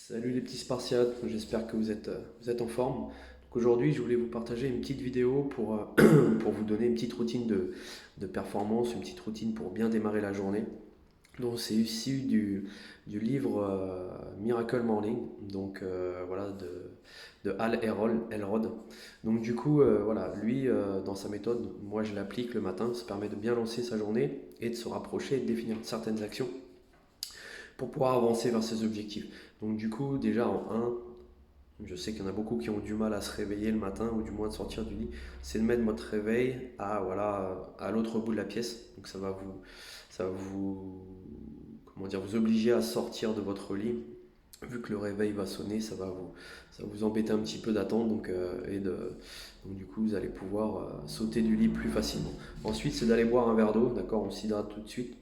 Salut les petits Spartiates, j'espère que vous êtes en forme. Donc aujourd'hui, je voulais vous partager une petite vidéo pour vous donner une petite routine de performance, une petite routine pour bien démarrer la journée. Donc c'est issu du livre Miracle Morning, donc voilà, de Hal Elrod. Donc du coup, voilà, lui, dans sa méthode, moi je l'applique le matin, ça permet de bien lancer sa journée et de se rapprocher et de définir certaines actions pour pouvoir avancer vers ses objectifs. Donc du coup, déjà en un, je sais qu'il y en a beaucoup qui ont du mal à se réveiller le matin ou du moins de sortir du lit, c'est de mettre votre réveil à, voilà, à l'autre bout de la pièce. Donc ça va vous, comment dire, vous obliger à sortir de votre lit. Vu que le réveil va sonner, ça va vous embêter un petit peu d'attendre, donc du coup vous allez pouvoir sauter du lit plus facilement. Ensuite, c'est d'aller boire un verre d'eau, d'accord, on s'hydrate tout de suite.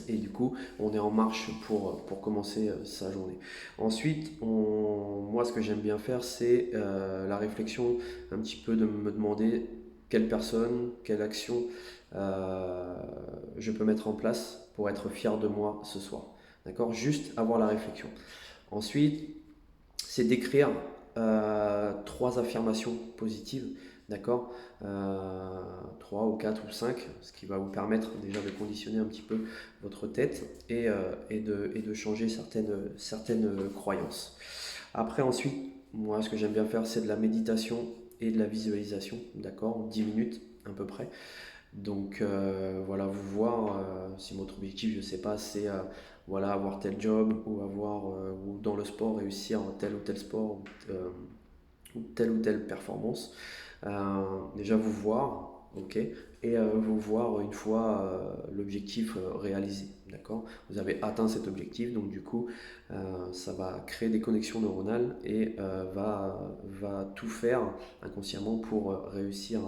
Et du coup, on est en marche pour commencer sa journée. Ensuite, moi, ce que j'aime bien faire, c'est la réflexion, un petit peu de me demander quelle personne, quelle action euh, je peux mettre en place pour être fier de moi ce soir. D'accord? Juste avoir la réflexion. Ensuite, c'est d'écrire trois affirmations positives, d'accord, trois ou quatre ou cinq, ce qui va vous permettre déjà de conditionner un petit peu votre tête et de changer certaines croyances. Après, ensuite, moi, ce que j'aime bien faire, c'est de la méditation et de la visualisation, d'accord, 10 minutes à peu près. Donc voilà, vous voir si votre objectif, je ne sais pas, c'est voilà, avoir tel job ou dans le sport réussir tel ou tel sport ou telle ou telle performance. Déjà vous voir, ok, et vous voir une fois l'objectif réalisé, d'accord. Vous avez atteint cet objectif, donc du coup, ça va créer des connexions neuronales et va tout faire inconsciemment pour réussir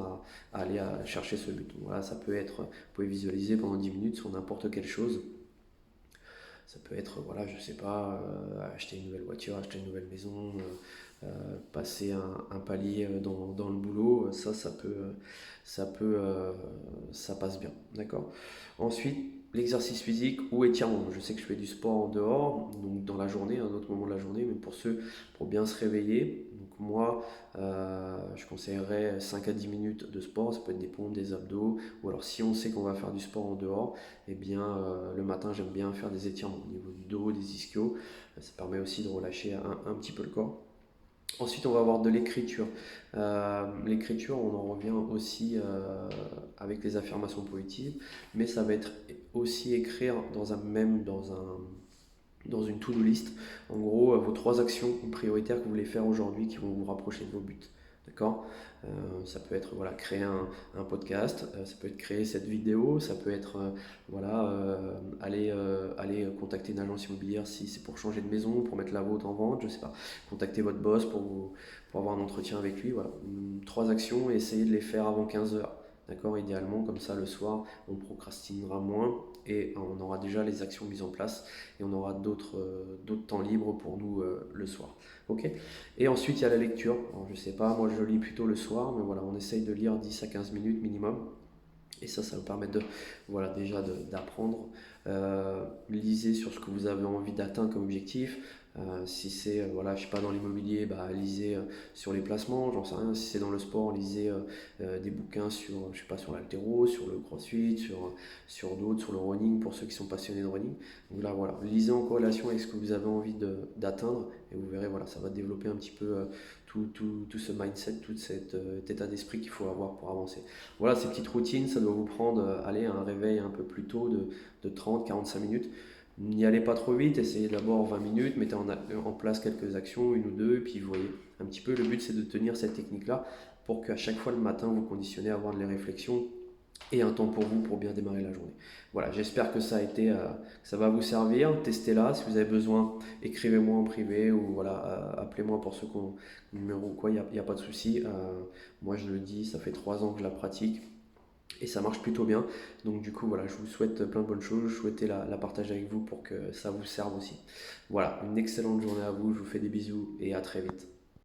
à aller chercher ce but. Donc voilà, ça peut être, vous pouvez visualiser pendant 10 minutes sur n'importe quelle chose. Ça peut être, voilà, je sais pas, acheter une nouvelle voiture, acheter une nouvelle maison, passer un palier dans le boulot, ça passe bien, d'accord. Ensuite, l'exercice physique ou étirement. Je sais que je fais du sport en dehors, donc dans la journée, à un autre moment de la journée, mais pour bien se réveiller, donc moi, je conseillerais 5 à 10 minutes de sport, ça peut être des pompes, des abdos, ou alors si on sait qu'on va faire du sport en dehors, eh bien le matin j'aime bien faire des étirements au niveau du dos, des ischios, ça permet aussi de relâcher un petit peu le corps. Ensuite, on va avoir de l'écriture. L'écriture, on en revient aussi avec les affirmations positives, mais ça va être aussi écrire dans une to-do list. En gros, vos trois actions prioritaires que vous voulez faire aujourd'hui qui vont vous rapprocher de vos buts. D'accord. Ça peut être voilà, créer un podcast, ça peut être créer cette vidéo, ça peut être voilà, aller contacter une agence immobilière si c'est pour changer de maison, pour mettre la vôtre en vente, je sais pas, contacter votre boss pour avoir un entretien avec lui. Voilà. Trois actions et essayer de les faire avant 15 heures. D'accord, idéalement, comme ça le soir, on procrastinera moins et on aura déjà les actions mises en place et on aura d'autres temps libres pour nous le soir. Ok. Et ensuite, il y a la lecture. Alors, je sais pas, moi je lis plutôt le soir, mais voilà, on essaye de lire 10 à 15 minutes minimum. Et ça vous permet voilà, déjà d'apprendre. Lisez sur ce que vous avez envie d'atteindre comme objectif. Si c'est, voilà, je sais pas, dans l'immobilier, bah, lisez sur les placements, j'en sais rien. Si c'est dans le sport, lisez des bouquins sur, je sais pas, sur l'haltéro, sur le crossfit, sur d'autres, sur le running, pour ceux qui sont passionnés de running. Donc là, voilà, lisez en corrélation avec ce que vous avez envie d'atteindre, et vous verrez, voilà, ça va développer un petit peu tout ce mindset, tout cet état d'esprit qu'il faut avoir pour avancer. Voilà, ces petites routines, ça doit vous prendre aller à un réveil un peu plus tôt de 30-45 minutes. N'y allez pas trop vite, essayez d'abord 20 minutes, mettez en place quelques actions, une ou deux, et puis vous voyez un petit peu. Le but, c'est de tenir cette technique-là pour qu'à chaque fois le matin, vous conditionnez à avoir les réflexions et un temps pour vous pour bien démarrer la journée. Voilà, j'espère que ça va vous servir. Testez-la. Si vous avez besoin, écrivez-moi en privé ou voilà, appelez-moi pour ceux qui ont le numéro ou quoi, il n'y a pas de souci. Moi, je le dis, ça fait 3 ans que je la pratique et ça marche plutôt bien. Donc du coup, voilà, je vous souhaite plein de bonnes choses. Je souhaitais la partager avec vous pour que ça vous serve aussi. Voilà, une excellente journée à vous. Je vous fais des bisous et à très vite.